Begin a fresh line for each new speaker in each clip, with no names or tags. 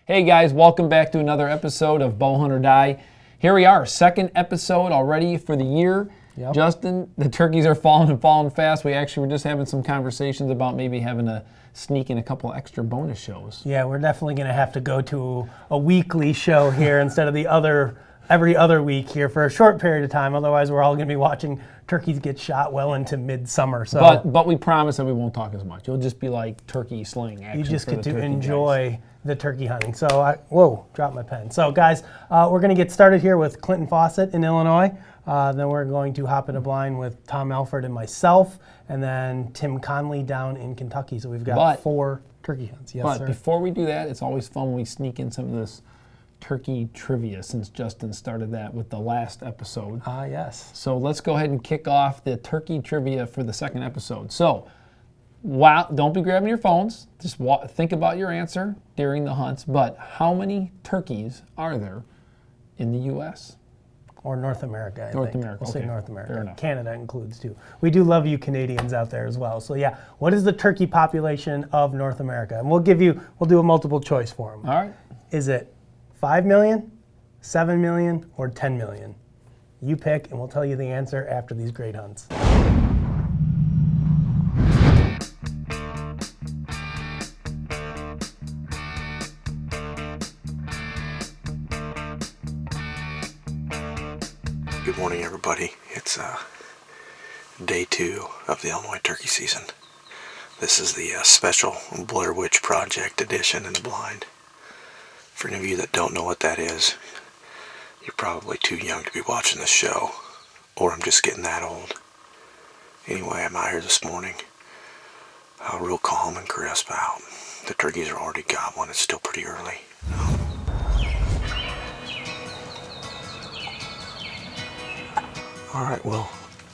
Hey guys, welcome back to another episode of Bowhunt or Die. Here we are, second episode already for the year. Yep. Justin, the turkeys are falling and falling fast. We actually were just having some conversations about maybe having to sneak in a couple extra bonus shows.
Yeah, we're definitely going to have to go to a weekly show here instead of the every other week here for a short period of time. Otherwise, we're all going to be watching turkeys get shot well into midsummer. So,
but we promise that we won't talk as much. You'll just be like turkey slaying action.
You just
for
get
the
to
turkey
enjoy
guys.
The turkey hunting. So, whoa, dropped my pen. So, guys, we're going to get started here with Clinton Fawcett in Illinois. Then we're going to hop in a blind with Tom Alford and myself, and then Tim Conley down in Kentucky. So we've got 4 turkey hunts. Yes,
but
sir.
Before we do that, it's always fun when we sneak in some of this turkey trivia since Justin started that with the last episode.
Yes.
So let's go ahead and kick off the turkey trivia for the second episode. So, don't be grabbing your phones. Just think about your answer during the hunts. But how many turkeys are there in the U.S.?
Or North America, I think.
North America.
We'll say North America.
Fair enough.
Canada includes too. We do love you Canadians out there as well. So yeah, what is the turkey population of North America? And we'll do a multiple choice for them.
All right.
Is it 5 million, 7 million, or 10 million? You pick, and we'll tell you the answer after these great hunts.
Good morning, everybody. It's day 2 of the Illinois turkey season. This is the special Blair Witch Project edition in the blind. For any of you that don't know what that is, you're probably too young to be watching this show, or I'm just getting that old. Anyway, I'm out here this morning, real calm and crisp out. The turkeys are already gobbling. It's still pretty early. Alright, well,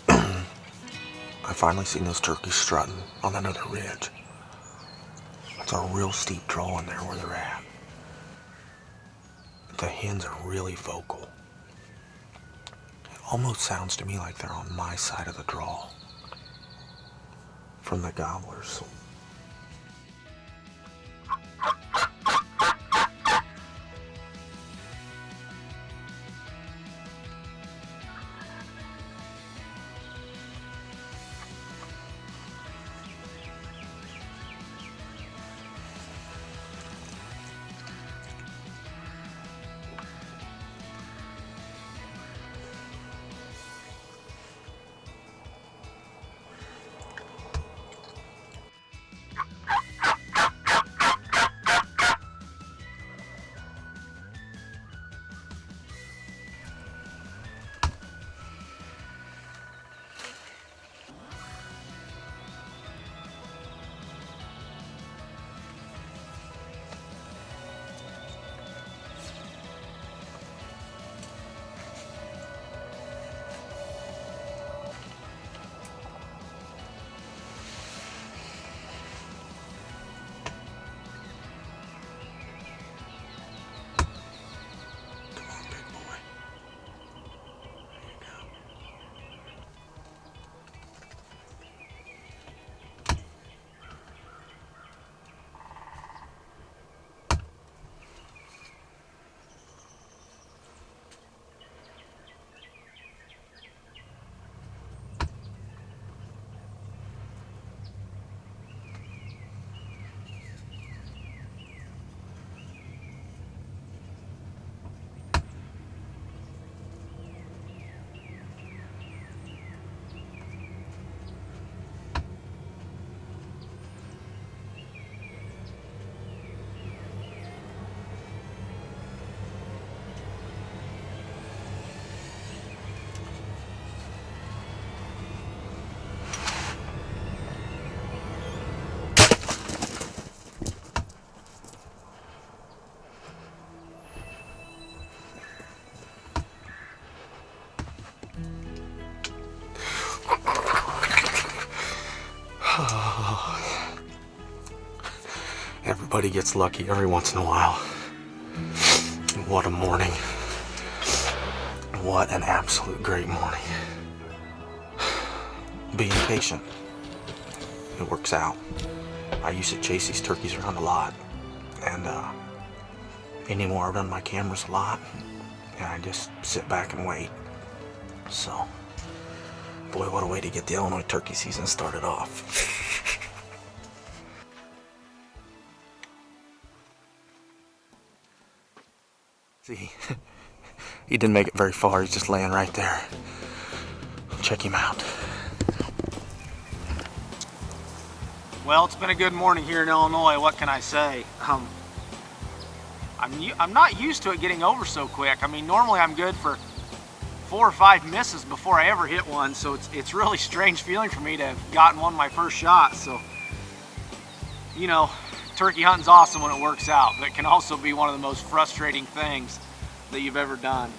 I finally seen those turkeys strutting on that other ridge. It's a real steep draw in there where they're at. The hens are really vocal. It almost sounds to me like they're on my side of the draw from the gobblers. Everybody gets lucky every once in a while. What a morning. What an absolute great morning. Being patient. It works out. I used to chase these turkeys around a lot. And anymore. I run my cameras a lot, and I just sit back and wait. So, boy, what a way to get the Illinois turkey season started off. See, he didn't make it very far. He's just laying right there. Check him out.
Well, it's been a good morning here in Illinois. What can I say? I'm not used to it getting over so quick. I mean, normally I'm good for 4 or 5 misses before I ever hit one, so it's really strange feeling for me to have gotten one my first shot. So, you know, turkey hunting's awesome when it works out, but it can also be one of the most frustrating things that you've ever done.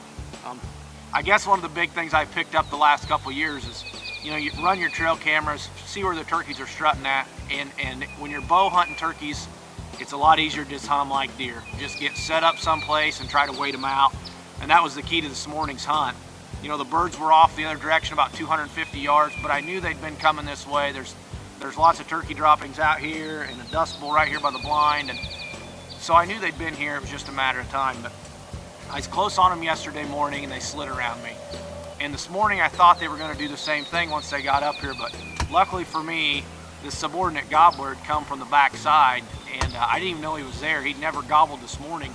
I guess one of the big things I've picked up the last couple years is, you know, you run your trail cameras, see where the turkeys are strutting at, and when you're bow hunting turkeys, it's a lot easier to just hunt them like deer. Just get set up someplace and try to wait them out, and that was the key to this morning's hunt. You know, the birds were off the other direction about 250 yards, but I knew they'd been coming this way. There's lots of turkey droppings out here and a dust bowl right here by the blind, and so I knew they'd been here. It was just a matter of time, but I was close on them yesterday morning and they slid around me. And this morning I thought they were going to do the same thing once they got up here, but luckily for me, this subordinate gobbler had come from the back side, and I didn't even know he was there. He'd never gobbled this morning.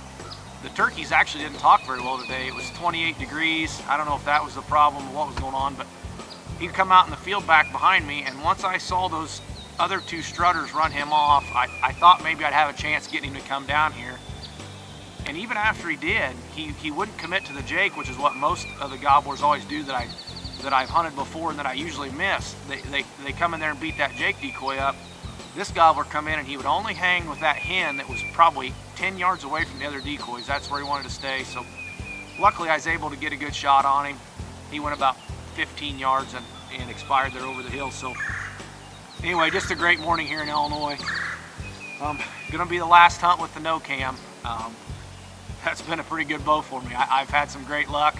The turkeys actually didn't talk very well today. It was 28 degrees. I don't know if that was the problem or what was going on, but he'd come out in the field back behind me, and once I saw those other 2 strutters run him off, I thought maybe I'd have a chance getting him to come down here. And even after he did, he wouldn't commit to the jake, which is what most of the gobblers always do that I've hunted before and that I usually miss. They come in there and beat that jake decoy up. This gobbler come in and he would only hang with that hen that was probably 10 yards away from the other decoys. That's where he wanted to stay. So luckily I was able to get a good shot on him. He went about 15 yards and expired there over the hill. So anyway, just a great morning here in Illinois. Gonna be the last hunt with the no cam. That's been a pretty good bow for me. I've had some great luck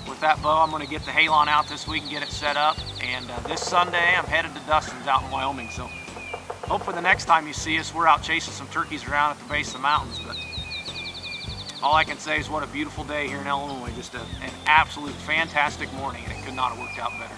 with that bow. I'm gonna get the Halon out this week and get it set up. And this Sunday I'm headed to Dustin's out in Wyoming. So hopefully the next time you see us, we're out chasing some turkeys around at the base of the mountains. But all I can say is what a beautiful day here in Illinois. Just an absolute fantastic morning, and it could not have worked out better.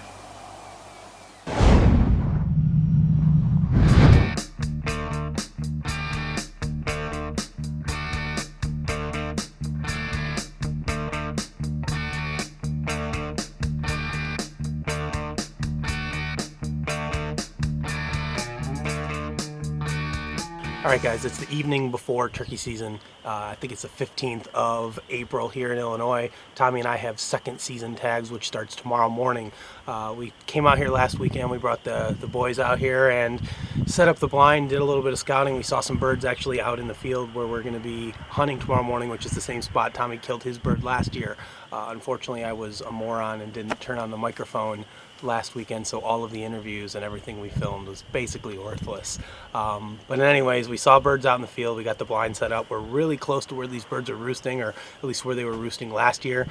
All right, guys, it's the evening before turkey season. I think it's the 15th of April here in Illinois. Tommy and I have second season tags, which starts tomorrow morning. We came out here last weekend. We brought the boys out here and set up the blind, did a little bit of scouting. We saw some birds actually out in the field where we're going to be hunting tomorrow morning, which is the same spot Tommy killed his bird last year. Unfortunately, I was a moron and didn't turn on the microphone last weekend, so all of the interviews and everything we filmed was basically worthless. But anyways, we saw birds out in the field. We got the blind set up. We're really close to where these birds are roosting, or at least where they were roosting last year.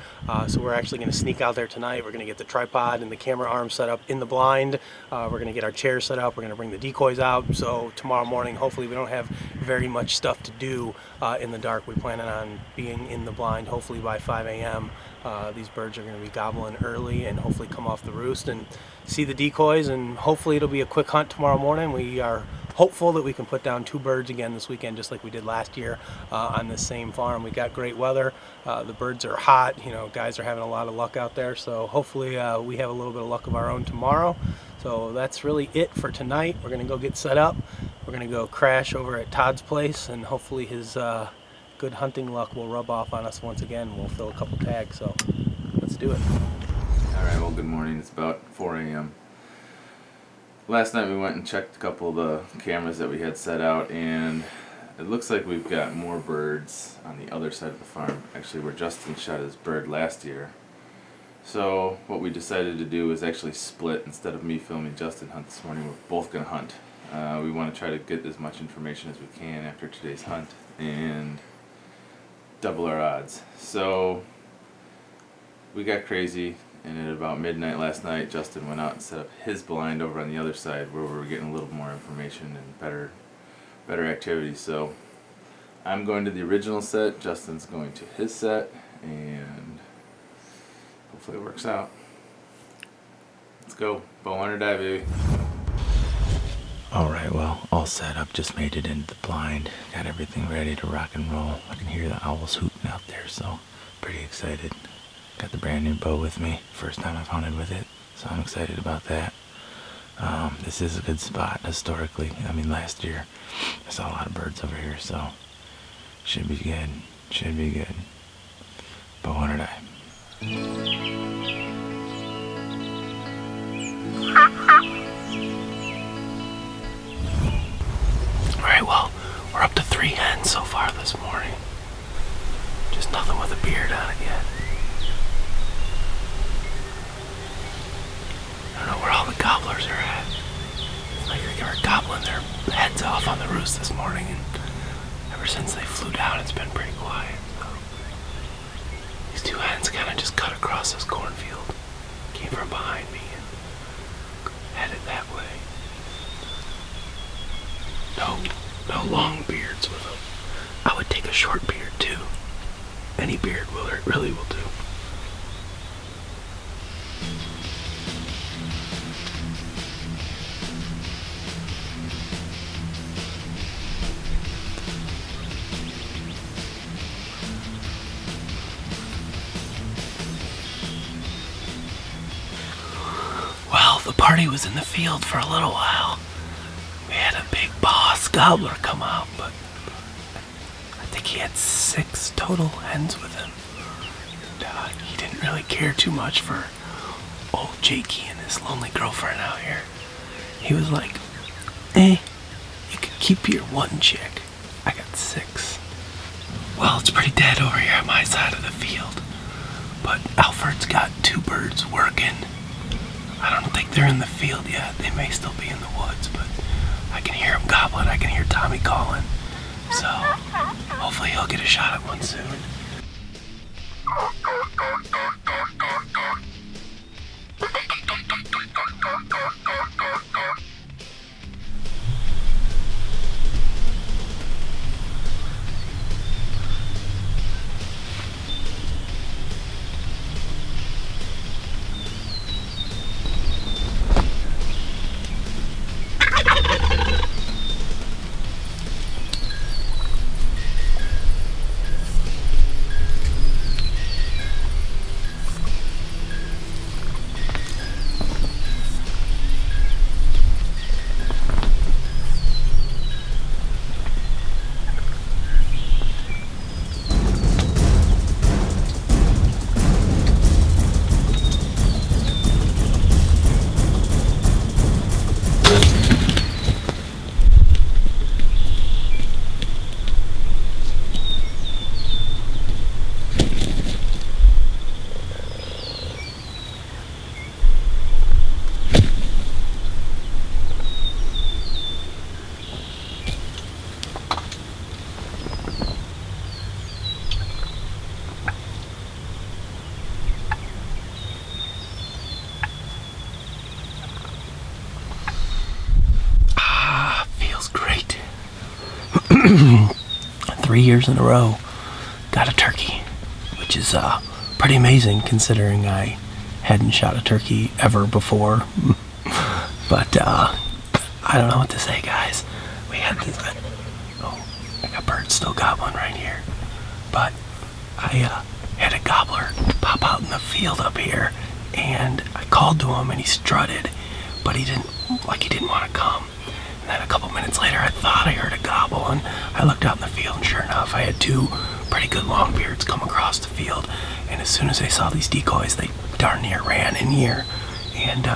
So we're actually going to sneak out there tonight. We're going to get the tripod and the camera arm set up in the blind. We're going to get our chairs set up. We're going to bring the decoys out. So tomorrow morning, hopefully we don't have very much stuff to do in the dark. We plan on being in the blind hopefully by 5 a.m. These birds are going to be gobbling early and hopefully come off the roost and see the decoys, and hopefully it'll be a quick hunt tomorrow morning. We are hopeful that we can put down 2 birds again this weekend, just like we did last year on this same farm. We got great weather. The birds are hot. You know, guys are having a lot of luck out there. So hopefully we have a little bit of luck of our own tomorrow. So that's really it for tonight. We're going to go get set up. We're going to go crash over at Todd's place, and hopefully his good hunting luck will rub off on us once again. We'll fill a couple tags. So let's do it.
All right, well, good morning. It's about 4 a.m. Last night we went and checked a couple of the cameras that we had set out, and it looks like we've got more birds on the other side of the farm, actually where Justin shot his bird last year. So what we decided to do is actually split. Instead of me filming Justin hunt this morning, we're both going to hunt. We want to try to get as much information as we can after today's hunt and double our odds. So we got crazy, and at about midnight last night, Justin went out and set up his blind over on the other side where we were getting a little more information and better activity. So I'm going to the original set, Justin's going to his set, and hopefully it works out. Let's go. Bow hunter die, baby. Alright, well, all set up. Just made it into the blind. Got everything ready to rock and roll. I can hear the owls hooting out there, so pretty excited. Got the brand new bow with me. First time I've hunted with it, so I'm excited about that. This is a good spot historically. I mean, last year I saw a lot of birds over here, so should be good. Should be good. Bow hunter die. Alright, well, we're up to 3 hens so far this morning. Just nothing with a beard on it yet. I don't know where all the gobblers are at. It's like they were gobbling their heads off on the roost this morning, and ever since they flew down, it's been pretty quiet. So these 2 hens kind of just cut across this cornfield, came from behind me, and headed that way. No long beards with them. I would take a short beard too. Any beard really will do. Well, the party was in the field for a little while. We had a big boss gobbler come out, but I think he had 6 total hens with him. And, he didn't really care too much for old Jakey and his lonely girlfriend out here. He was like, you can keep your 1 chick. I got 6. Well, it's pretty dead over here on my side of the field, but Alford's got 2 birds working. I don't think they're in the field yet. They may still be in the woods, but I can hear him gobbling. I can hear Tommy calling. So hopefully he'll get a shot at one soon. Feels great. 3 years in a row, got a turkey, which is pretty amazing considering I hadn't shot a turkey ever before. But I don't know what to say, guys. We had this. I got birds still gobbling right here. But I had a gobbler pop out in the field up here, and I called to him, and he strutted, but he didn't want to come. And then a couple minutes later, I thought I heard a gobble, and I looked out in the field, and sure enough, I had 2 pretty good longbeards come across the field. And as soon as they saw these decoys, they darn near ran in here. And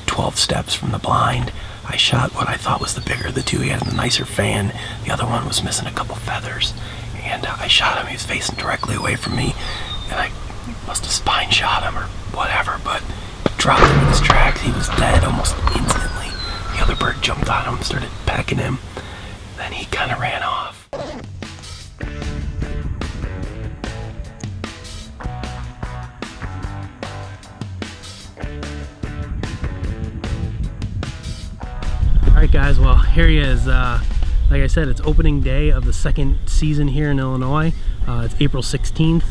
12 steps from the blind, I shot what I thought was the bigger of the 2. He had a nicer fan. The other one was missing a couple feathers. And I shot him. He was facing directly away from me, and I must have spine shot him or whatever, but dropped him in his tracks. He was dead almost instantly. The other bird jumped on him, started pecking him. Then he kind of ran off. Alright guys, well here he is.
Like I said, it's opening day of the second season here in Illinois. It's April 16th.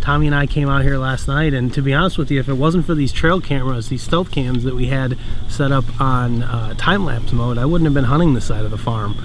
Tommy and I came out here last night, and to be honest with you, if it wasn't for these trail cameras, these stealth cams that we had set up on time-lapse mode, I wouldn't have been hunting this side of the farm.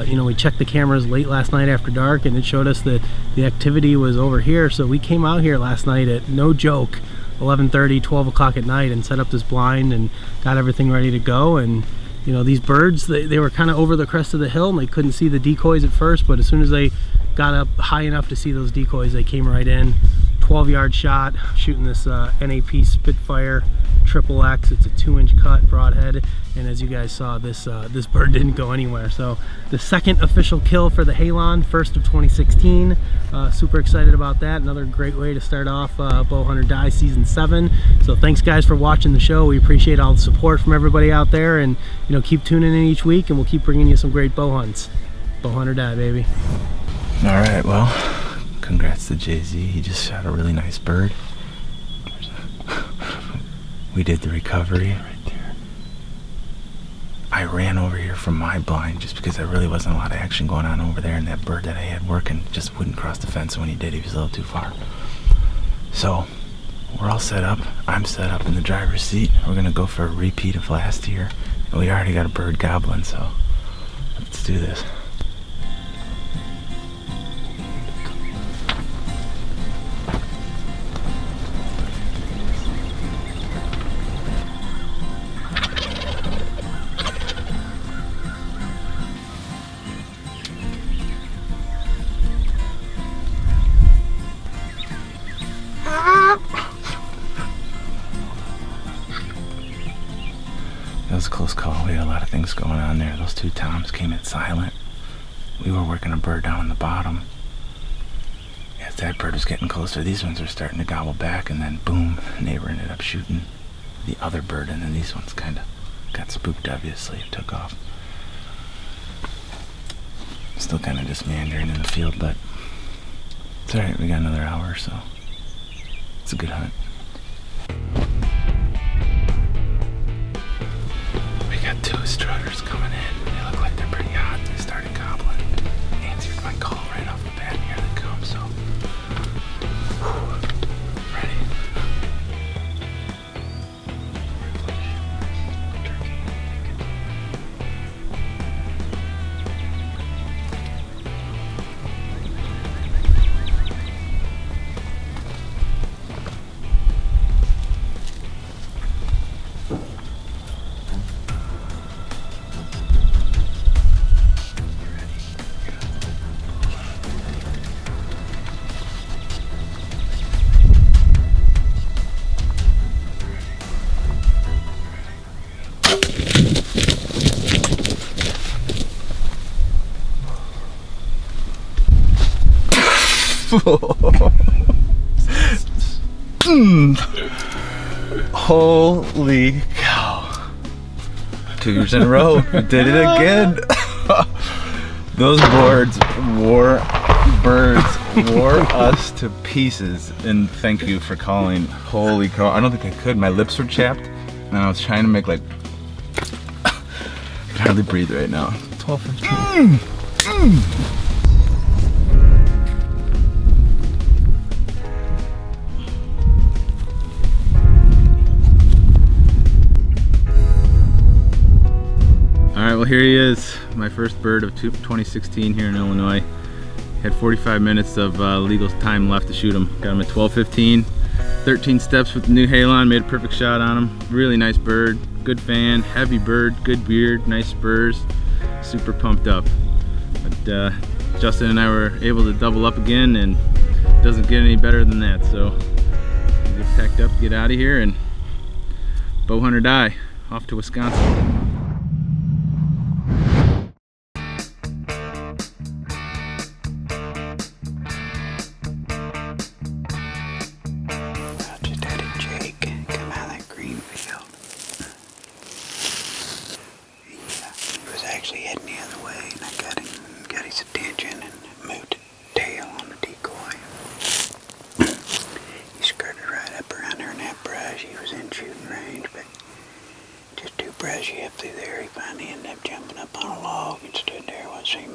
You know, we checked the cameras late last night after dark, and it showed us that the activity was over here, so we came out here last night at, no joke, 11:30, 12 o'clock at night, and set up this blind and got everything ready to go. And you know, these birds, they were kind of over the crest of the hill, and they couldn't see the decoys at first, but as soon as they got up high enough to see those decoys, they came right in. 12-yard shot, shooting this NAP Spitfire Triple X. It's a 2-inch cut broadhead, and as you guys saw, this bird didn't go anywhere. So the second official kill for the Halon, first of 2016. Super excited about that. Another great way to start off Bowhunter Die Season 7. So thanks guys for watching the show. We appreciate all the support from everybody out there, and you know, keep tuning in each week, and we'll keep bringing you some great bow hunts. Bowhunter Die, baby.
All right, well, congrats to Jay-Z. He just shot a really nice bird. We did the recovery right there. I ran over here from my blind just because there really wasn't a lot of action going on over there, and that bird that I had working just wouldn't cross the fence. When he did, he was a little too far. So we're all set up. I'm set up in the driver's seat. We're gonna go for a repeat of last year. And we already got a bird gobbling, so let's do this. That was a close call. We had a lot of things going on there. Those two toms came in silent. We were working a bird down on the bottom. As that bird was getting closer, these ones were starting to gobble back, and then boom, the neighbor ended up shooting the other bird, and then these ones kind of got spooked, obviously, and took off. Still kind of just meandering in the field, but it's alright. We got another hour, so it's a good hunt. We got two strutters coming in. They look like they're pretty hot. They started gobbling. Answered my call right off the bat, and here they come, so ready. Holy cow. 2 years in a row. We did it again. Those birds wore us to pieces. And thank you for calling. Holy cow. I don't think I could. My lips were chapped, and I was trying to make like I can hardly breathe right now. 12:15.
Alright, well here he is, my first bird of 2016 here in Illinois. Had 45 minutes of legal time left to shoot him. Got him at 12:15. 13 steps with the new Halon, made a perfect shot on him. Really nice bird, good fan, heavy bird, good beard, nice spurs. Super pumped up. But Justin and I were able to double up again, and it doesn't get any better than that. So we get packed up, get out of here, and Bowhunter Die, off to Wisconsin.
Brushy up through there, he finally ended up jumping up on a log and stood there, wasn't seen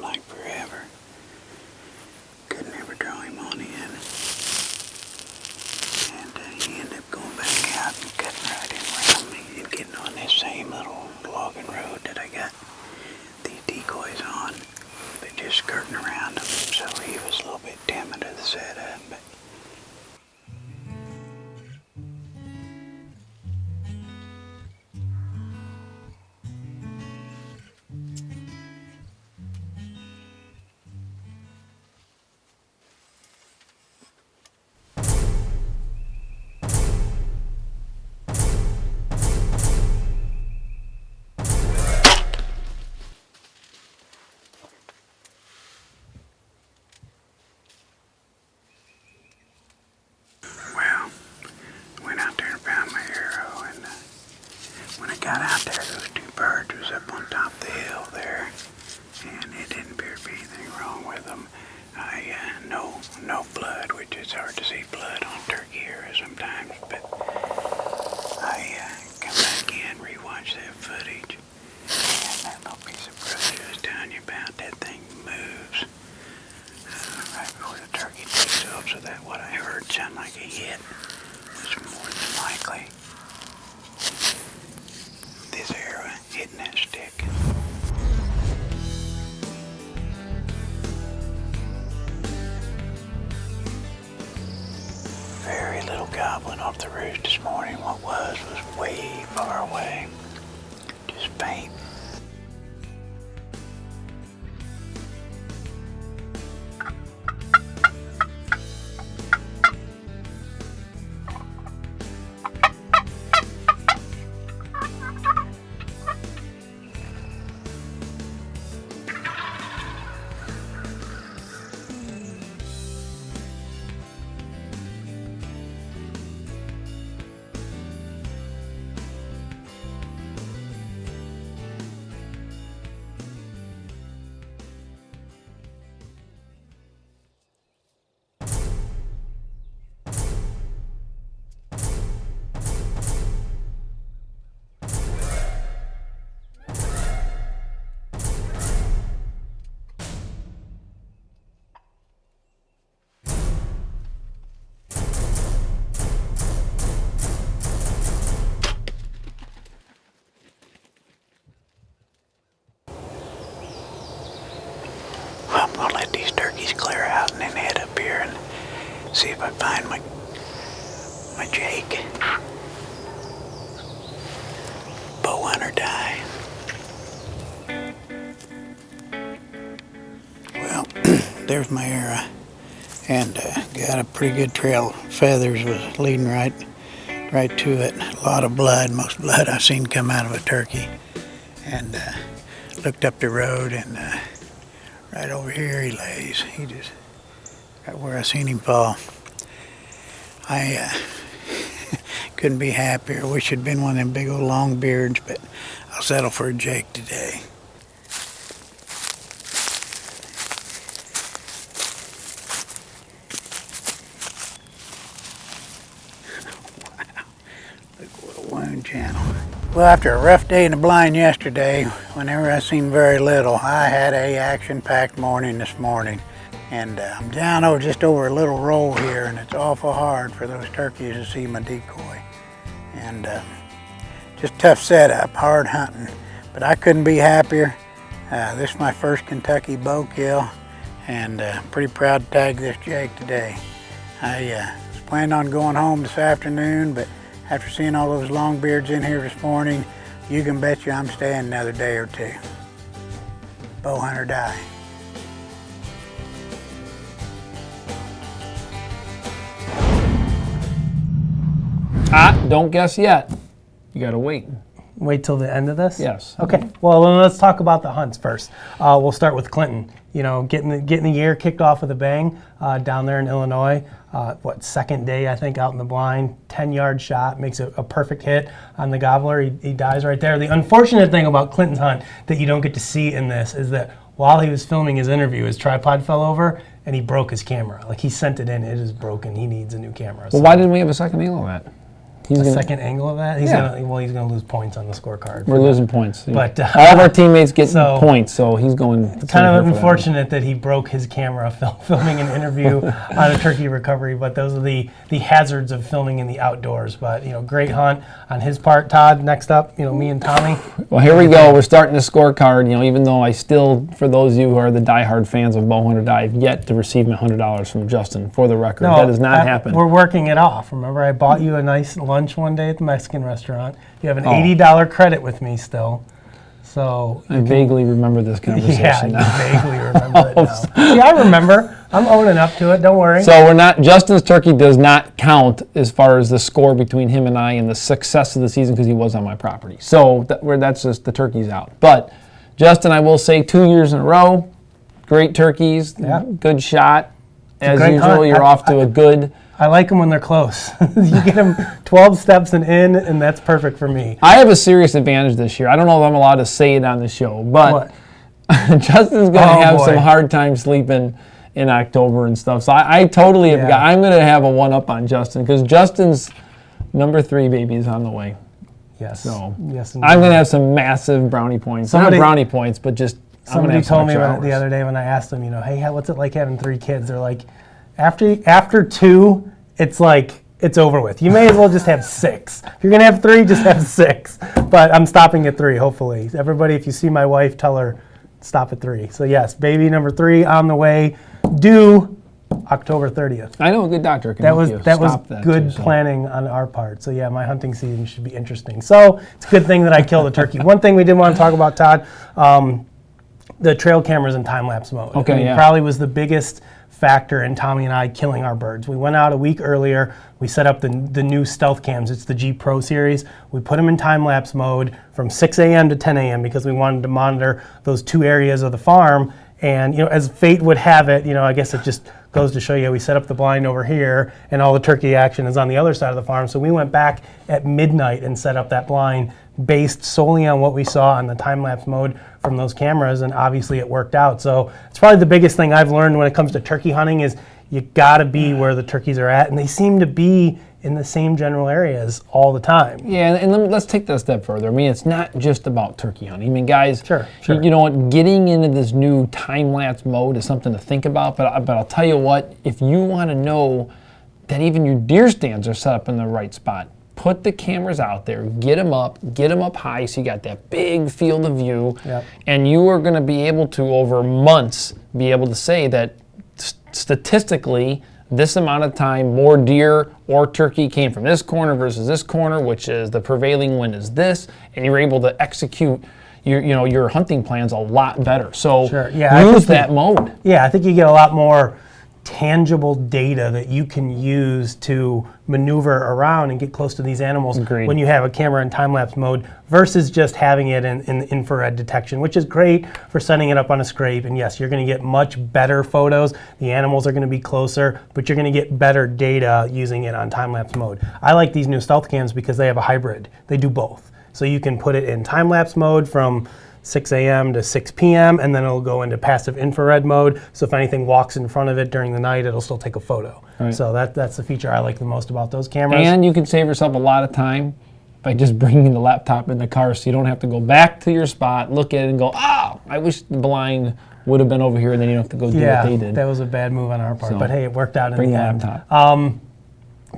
no blood, which is hard to see blood on turkey hair sometimes, but I come back in, rewatch that footage, and that little piece of brush I was telling you about, that thing moves right before the turkey takes off, so that what I heard sounded like a hit was more than likely this arrow hitting that stick. Very little gobbling off the roost this morning. What was way far away. Just faint. I'm gonna let these turkeys clear out and then head up here and see if I find my Jake. Bowhunt or die. Well, there's my arrow, and got a pretty good trail. Feathers was leading right to it. A lot of blood, most blood I've seen come out of a turkey. And looked up the road, and right over here he lays. He just right where I seen him fall. I couldn't be happier. Wish it'd been one of them big old long beards, but I'll settle for a Jake today. Wow, look what a wound channel. Well, after a rough day in the blind yesterday, whenever I seen very little, I had a action-packed morning this morning. And I'm down just over a little roll here, and it's awful hard for those turkeys to see my decoy. And just tough setup, hard hunting. But I couldn't be happier. This is my first Kentucky bow kill, and pretty proud to tag this Jake today. I was planning on going home this afternoon, but after seeing all those long beards in here this morning, you can bet you I'm staying another day or two. Bowhunt or die.
Don't guess yet. You gotta wait.
Wait till the end of this?
Yes.
Okay. Well, then let's talk about the hunts first. We'll start with Clinton. You know, getting the year kicked off with a bang down there in Illinois. Second day, I think, out in the blind. 10-yard shot, makes a perfect hit on the gobbler. He dies right there. The unfortunate thing about Clinton's hunt that you don't get to see in this is that while he was filming his interview, his tripod fell over and he broke his camera. Like, he sent it in, it is broken. He needs a new camera.
Well, why didn't we have a second angle of that?
Second angle of that? He's gonna lose points on the scorecard.
We're losing points.
But
all of our teammates get points, so he's going.
It's kind of unfortunate that he broke his camera filming an interview on a turkey recovery. But those are the hazards of filming in the outdoors. But great hunt on his part. Todd, next up, me and Tommy.
Well, here we go. We're starting the scorecard. Even though I still, for those of you who are the diehard fans of Bowhunt or Die, I've yet to receive my $100 from Justin. For the record, that has not happened.
We're working it off. Remember, I bought you a nice lunch one day at the Mexican restaurant. You have an $80 credit with me still. So
I vaguely remember this conversation now.
Yeah, vaguely remember it now. See, I remember. I'm owning up to it. Don't worry.
So Justin's turkey does not count as far as the score between him and I and the success of the season because he was on my property. So that's just the turkey's out. But Justin, I will say 2 years in a row, great turkeys, good shot. As usual, you're off to a good...
I like them when they're close. You get them 12 steps and in, and that's perfect for me.
I have a serious advantage this year. I don't know if I'm allowed to say it on the show, but Justin's going to have some hard time sleeping in October and stuff. So I totally have got. I'm gonna have a one up on Justin because Justin's number 3 baby is on the way.
Yes.
So
yes,
I'm gonna have some massive brownie points. Not brownie points, but just
somebody told me the other day when I asked them, hey, what's it like having 3 kids? They're like, after 2, it's like it's over with. You may as well just have 6. If you're gonna have 3, just have 6. But I'm stopping at 3. Hopefully, everybody, if you see my wife, tell her stop at 3. So yes, baby number 3 on the way, due October 30th.
I know a good doctor can
that
help
was
you
that was
stop that
good
too, so.
planning on our part. So yeah, my hunting season should be interesting. So it's a good thing that I killed a turkey. One thing we did want to talk about, Todd, the trail cameras in time-lapse mode.
Okay,
probably was the biggest factor in Tommy and I killing our birds. We went out a week earlier. We set up the new stealth cams. It's the G Pro series. We put them in time-lapse mode from 6 a.m. to 10 a.m. because we wanted to monitor those 2 areas of the farm. And as fate would have it, I guess it just goes to show you, we set up the blind over here and all the turkey action is on the other side of the farm. So we went back at midnight and set up that blind based solely on what we saw on the time-lapse mode from those cameras, and obviously it worked out. So it's probably the biggest thing I've learned when it comes to turkey hunting is you gotta be where the turkeys are at, and they seem to be in the same general areas all the time.
Yeah, and let's take that a step further. I mean, it's not just about turkey hunting. I mean, guys,
Sure.
You know what, getting into this new time-lapse mode is something to think about, but I'll tell you what, if you want to know that even your deer stands are set up in the right spot, put the cameras out there, get them up high so you got that big field of view, and you are going to be able to, over months, be able to say that statistically, this amount of time, more deer or turkey came from this corner versus this corner, which is the prevailing wind is this, and you're able to execute your hunting plans a lot better. So use that mode.
Yeah, I think you get a lot more tangible data that you can use to maneuver around and get close to these animals.
Agreed.
When you have a camera in time-lapse mode versus just having it in infrared detection, which is great for setting it up on a scrape. And yes, you're going to get much better photos. The animals are going to be closer, but you're going to get better data using it on time-lapse mode. I like these new stealth cams because they have a hybrid. They do both. So you can put it in time-lapse mode from 6 a.m. to 6 p.m. and then it'll go into passive infrared mode. So if anything walks in front of it during the night, it'll still take a photo. Right. So that's the feature I like the most about those cameras.
And you can save yourself a lot of time by just bringing the laptop in the car so you don't have to go back to your spot, look at it and go, oh, I wish the blind would have been over here, and then you don't have to go do what they did.
That was a bad move on our part, but hey, it worked out in the end.
Bring the laptop.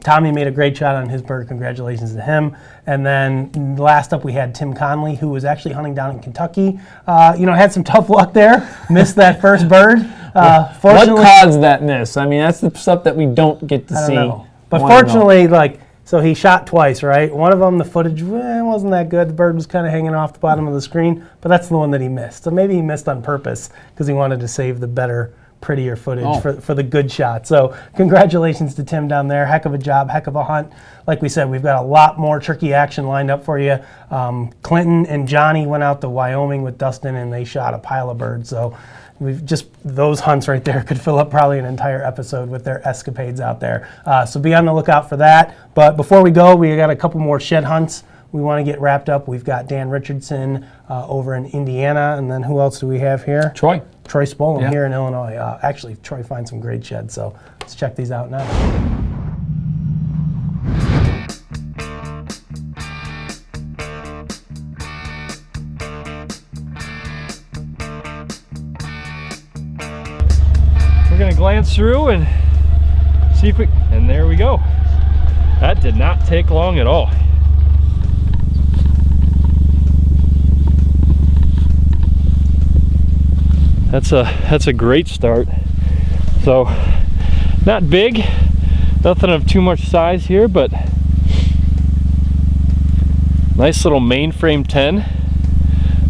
Tommy made a great shot on his bird. Congratulations to him. And then last up we had Tim Conley, who was actually hunting down in Kentucky. Had some tough luck there. Missed that first bird.
What caused that miss? I mean, that's the stuff that we don't get to see.
Know. But fortunately, so he shot twice, right? One of them, the footage wasn't that good. The bird was kind of hanging off the bottom of the screen, but that's the one that he missed. So maybe he missed on purpose because he wanted to save the better, prettier footage for the good shot. So congratulations to Tim down there. Heck of a job, heck of a hunt. Like we said, we've got a lot more turkey action lined up for you. Clinton and Johnny went out to Wyoming with Dustin and they shot a pile of birds. So those hunts right there could fill up probably an entire episode with their escapades out there. So be on the lookout for that. But before we go, we got a couple more shed hunts we want to get wrapped up. We've got Dan Richardson over in Indiana, and then who else do we have here?
Troy
Spolum here in Illinois. Actually, Troy finds some great sheds, so let's check these out now.
We're gonna glance through and see if and there we go. That did not take long at all. That's a great start. So not big, nothing of too much size here, but nice little mainframe 10,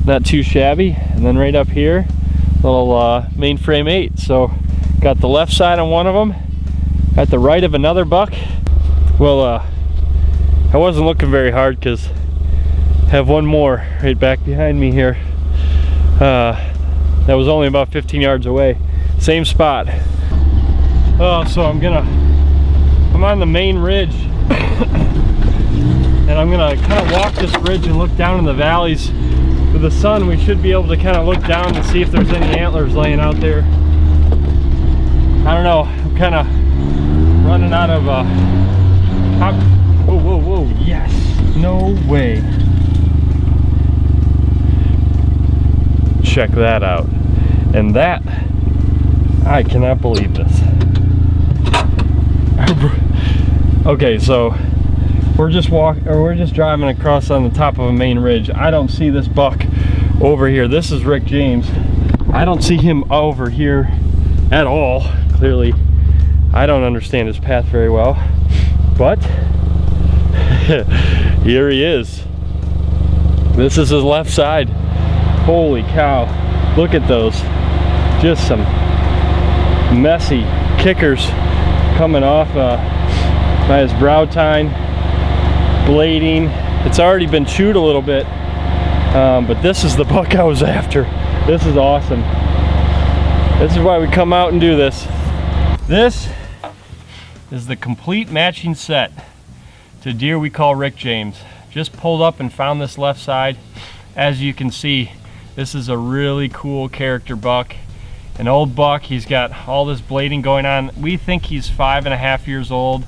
not too shabby. And then right up here, little mainframe 8. So got the left side on one of them, at the right of another buck. Well, I wasn't looking very hard because I have one more right back behind me here. That was only about 15 yards away. Same spot. So I'm on the main ridge and I'm gonna kind of walk this ridge and look down in the valleys. With the sun, we should be able to kind of look down and see if there's any antlers laying out there. I don't know, I'm kind of running out of whoa, whoa, whoa, yes, no way. Check that out. And that, I cannot believe this. Okay, so we're just driving across on the top of a main ridge. I don't see this buck over here. This is Rick James. I don't see him over here at all. Clearly, I don't understand his path very well, but here he is. This is his left side. Holy cow, look at those. Just some messy kickers coming off by his brow tine, blading. It's already been chewed a little bit, but this is the buck I was after. This is awesome. This is why we come out and do this. This is the complete matching set to deer we call Rick James. Just pulled up and found this left side. As you can see, this is a really cool character buck. An old buck. He's got all this blading going on. We think he's 5.5 years old.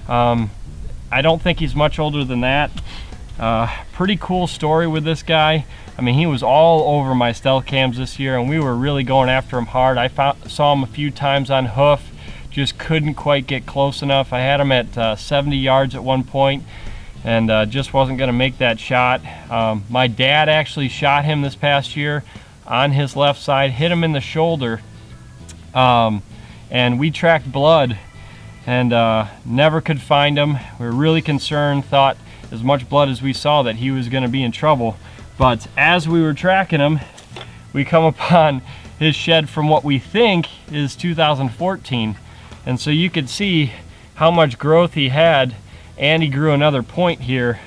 I don't think he's much older than that. Pretty cool story with this guy. I mean, he was all over my stealth cams this year, and we were really going after him hard. I saw him a few times on hoof, just couldn't quite get close enough. I had him at 70 yards at one point, and just wasn't going to make that shot. My dad actually shot him this past year on his left side, hit him in the shoulder, and we tracked blood and never could find him. We were really concerned, thought as much blood as we saw that he was going to be in trouble. But as we were tracking him, we come upon his shed from what we think is 2014. And so you could see how much growth he had, and he grew another point here.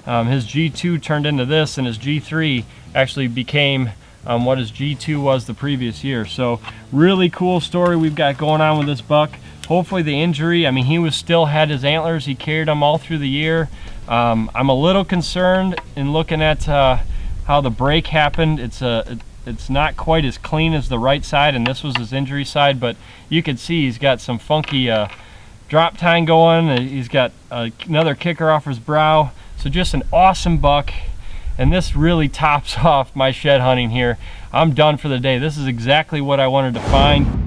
His G2 turned into this, and his G3 actually became what his G2 was the previous year. So really cool story we've got going on with this buck. Hopefully the injury, I mean, he still had his antlers. He carried them all through the year. I'm a little concerned in looking at how the break happened. It's not quite as clean as the right side, and this was his injury side, but you can see he's got some funky drop tine going. He's got another kicker off his brow. So just an awesome buck, and this really tops off my shed hunting here. I'm done for the day. This is exactly what I wanted to find.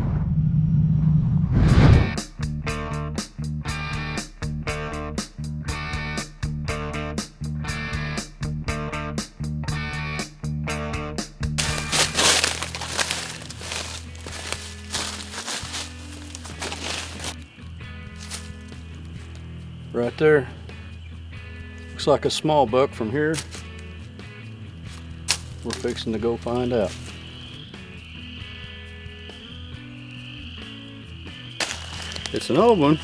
Right there, looks like a small buck from here. We're fixing to go find out. It's an old one.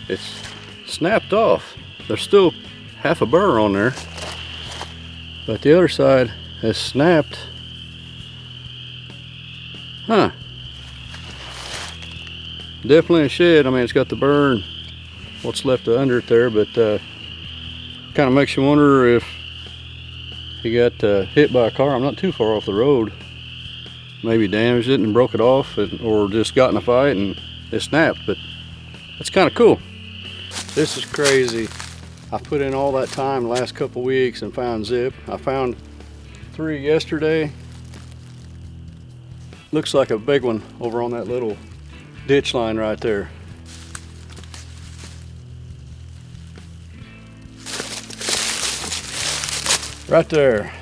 It's snapped off. There's still half a burr on there, but the other side has snapped. Huh. Definitely a shed. I mean, it's got the burr and what's left under it there, but kind of makes you wonder if he got hit by a car. I'm not too far off the road. Maybe damaged it and broke it off, or just got in a fight and it snapped, but that's kind of cool. This is crazy. I put in all that time the last couple weeks and found zip. I found 3 yesterday. Looks like a big one over on that little ditch line right there. Right there.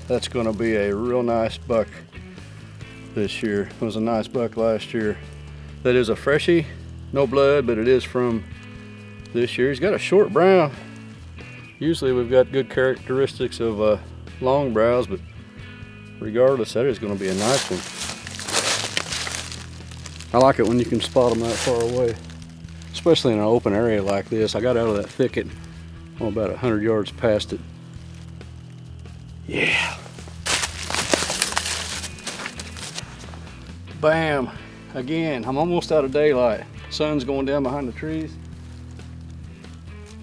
That's going to be a real nice buck this year. It was a nice buck last year. That is a freshie, no blood, but it is from this year. He's got a short brow. Usually we've got good characteristics of long brows, but regardless, that is going to be a nice one. I like it when you can spot them that far away, especially in an open area like this. I got out of that thicket, about 100 yards past it. Yeah. Bam. Again, I'm almost out of daylight. Sun's going down behind the trees.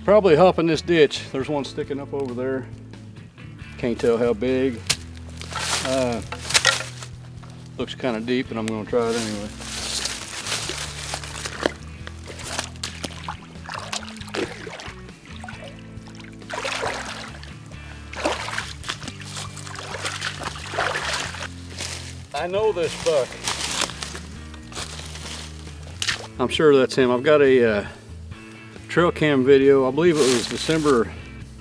Probably hopping this ditch. There's one sticking up over there. Can't tell how big. Looks kind of deep, and I'm going to try it anyway. I know this buck. I'm sure that's him. I've got a trail cam video. I believe it was December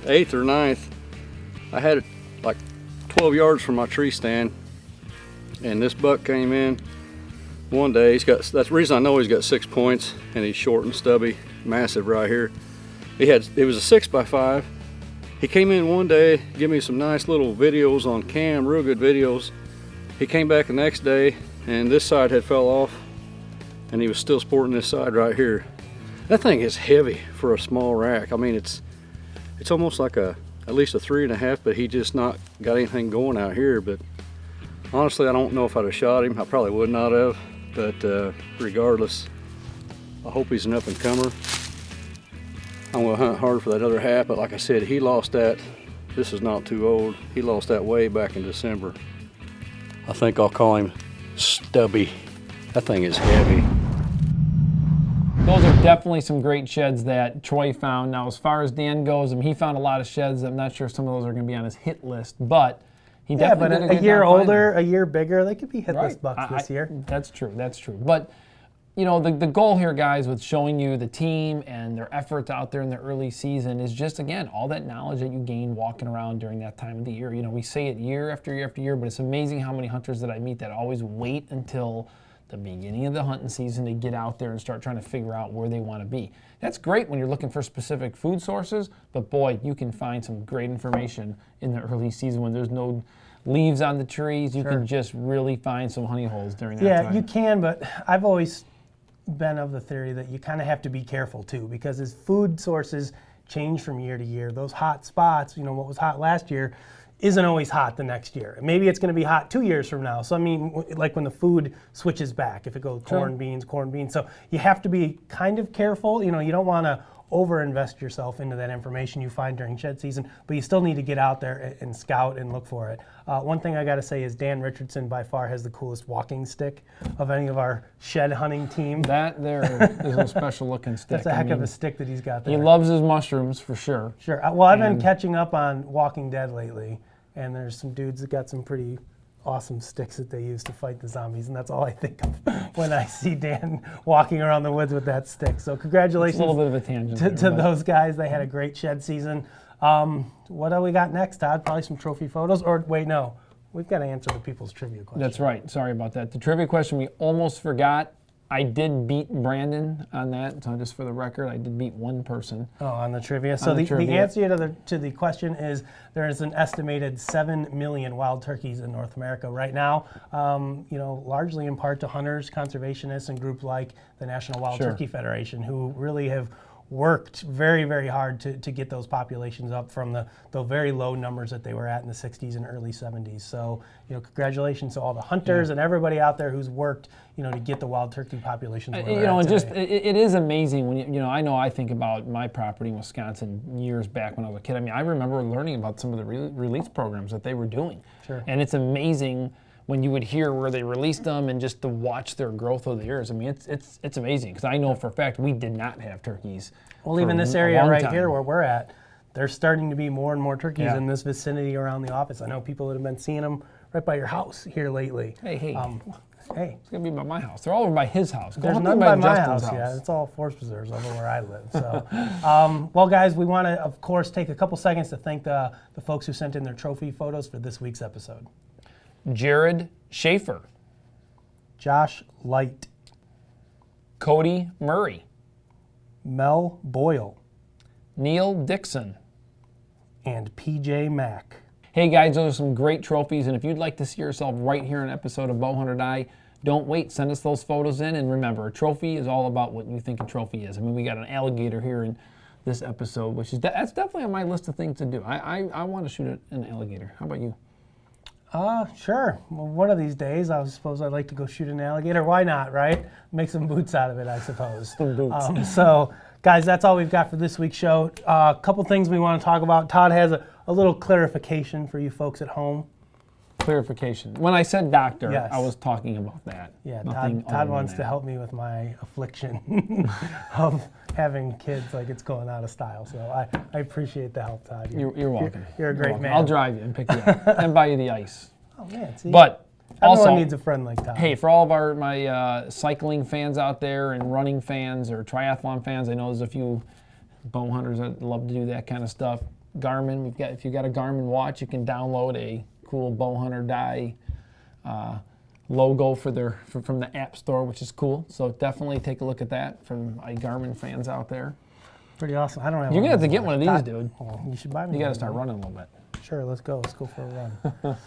8th or 9th. I had it like 12 yards from my tree stand, and this buck came in one day. That's the reason I know he's got 6 points, and he's short and stubby, massive right here. It was a 6x5. He came in one day, give me some nice little videos on cam, real good videos. He came back the next day, and this side had fell off, and he was still sporting this side right here. That thing is heavy for a small rack. I mean, it's almost like at least a 3.5, but he just not got anything going out here. But honestly, I don't know if I'd have shot him. I probably would not have, but regardless, I hope he's an up and comer. I'm gonna hunt hard for that other half, but like I said, he lost that. This is not too old. He lost that way back in December. I think I'll call him Stubby. That thing is heavy.
Those are definitely some great sheds that Troy found. Now, as far as Dan goes, he found a lot of sheds. I'm not sure if some of those are going to be on his hit list, but he definitely did a good
year
job
older, a year bigger, they could be hit list bucks this year.
That's true. That's true. But you know, the goal here, guys, with showing you the team and their efforts out there in the early season is just, again, all that knowledge that you gain walking around during that time of the year. You know, we say it year after year after year, but it's amazing how many hunters that I meet that always wait until the beginning of the hunting season to get out there and start trying to figure out where they want to be. That's great when you're looking for specific food sources, but boy, you can find some great information in the early season when there's no leaves on the trees. You can just really find some honey holes during that time.
Yeah, you can, but I've always been of the theory that you kind of have to be careful too, because as food sources change from year to year, those hot spots, you know, what was hot last year isn't always hot the next year. Maybe it's going to be hot 2 years from now. So I mean, like when the food switches back, if it goes corn, beans. So you have to be kind of careful. You know, you don't want to over-invest yourself into that information you find during shed season, but you still need to get out there and scout and look for it. One thing I got to say is Dan Richardson by far has the coolest walking stick of any of our shed hunting team.
That there is a special looking stick.
That's a heck of a stick that he's got there.
He loves his mushrooms for sure.
Sure. Well, I've been catching up on Walking Dead lately, and there's some dudes that got some pretty awesome sticks that they use to fight the zombies, and that's all I think of when I see Dan walking around the woods with that stick. So congratulations
a little bit of a tangent
to those guys. They had a great shed season. What do we got next, Todd? Probably some trophy photos, or wait, no. We've got to answer the people's trivia question.
That's right. Sorry about that. The trivia question we almost forgot. I did beat Brandon on that, so just for the record, I did beat one person.
Oh, on the trivia. So the answer to the question is there is an estimated 7 million wild turkeys in North America right now. You know, largely in part to hunters, conservationists, and groups like the National Wild Turkey Federation, who really have worked very, very hard to get those populations up from the very low numbers that they were at in the 60s and early 70s. So, you know, congratulations to all the hunters and everybody out there who's worked, you know, to get the wild turkey populations where
you know, and just it is amazing when you know, I think about my property in Wisconsin years back when I was a kid. I mean, I remember learning about some of the release programs that they were doing. Sure. And it's amazing when you would hear where they released them and just to watch their growth over the years. I mean, it's amazing, because I know for a fact we did not have turkeys.
Well, even this area right here where we're at, there's starting to be more and more turkeys in this vicinity around the office. I know people that have been seeing them right by your house here lately.
Hey. It's going to be by my house. They're all over by his house.
There's none by my house. Yeah, it's all forest preserves over where I live. So, well, guys, we want to, of course, take a couple seconds to thank the folks who sent in their trophy photos for this week's episode.
Jared Schaefer,
Josh Light,
Cody Murray,
Mel Boyle,
Neil Dixon,
and PJ Mack.
Hey guys, those are some great trophies, and if you'd like to see yourself right here in an episode of Bowhunter Die, don't wait, send us those photos in, and remember, a trophy is all about what you think a trophy is. I mean, we got an alligator here in this episode, which is that's definitely on my list of things to do. I want to shoot an alligator. How about you?
Sure. Well, one of these days, I suppose I'd like to go shoot an alligator. Why not, right? Make some boots out of it, I suppose.
Some boots.
So, guys, that's all we've got for this week's show. A couple things we want to talk about. Todd has a little clarification for you folks at home.
clarification. When I said doctor,
Yes.
I was talking about that.
Yeah,
Nothing
Todd
other than
wants to
that.
help me with my affliction of having kids like it's going out of style. So I appreciate the help, Todd.
You're welcome.
You're a great
welcome.
man.
I'll drive you and pick you up and buy you the ice.
Oh man, see?
But
everyone
also,
needs a friend like Todd.
hey, for all of my cycling fans out there and running fans or triathlon fans, I know there's a few bow hunters that love to do that kind of stuff. Garmin, if you got a Garmin watch, you can download a cool Bowhunter Die logo from the App Store, which is cool. So definitely take a look at that from my Garmin fans out there.
Pretty awesome. I don't have.
You're gonna have to get
one
one of these, dude.
Oh, you should buy me.
You got to
one,
start
man.
running a little bit.
Sure, let's go. Let's go for a run.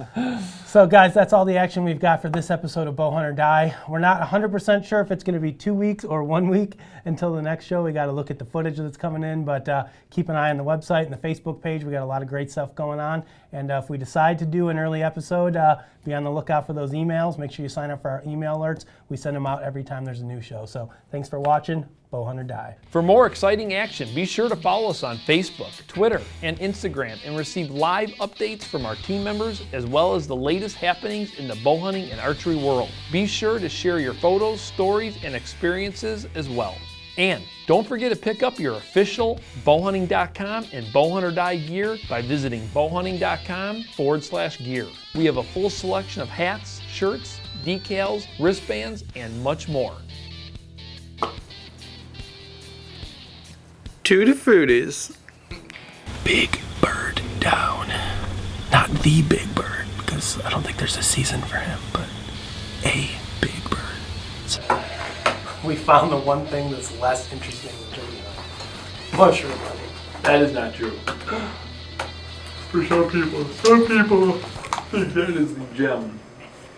So, guys, that's all the action we've got for this episode of Bowhunter Die. We're not 100% sure if it's going to be 2 weeks or 1 week until the next show. We got to look at the footage that's coming in, but keep an eye on the website and the Facebook page. We got a lot of great stuff going on. And if we decide to do an early episode, be on the lookout for those emails. Make sure you sign up for our email alerts. We send them out every time there's a new show. So, thanks for watching. Bowhunter Die.
For more exciting action, be sure to follow us on Facebook, Twitter, and Instagram and receive live updates from our team members as well as the latest happenings in the bow hunting and archery world. Be sure to share your photos, stories, and experiences as well. And don't forget to pick up your official bowhunting.com and Bowhunter Die gear by visiting bowhunting.com/gear. We have a full selection of hats, shirts, decals, wristbands, and much more.
To the foodies.
Big bird down. Not the big bird, because I don't think there's a season for him, but a big bird.
We found the one thing that's less interesting than turkey hunting. Mushroom hunting.
That is not true.
For some people think that is the gem.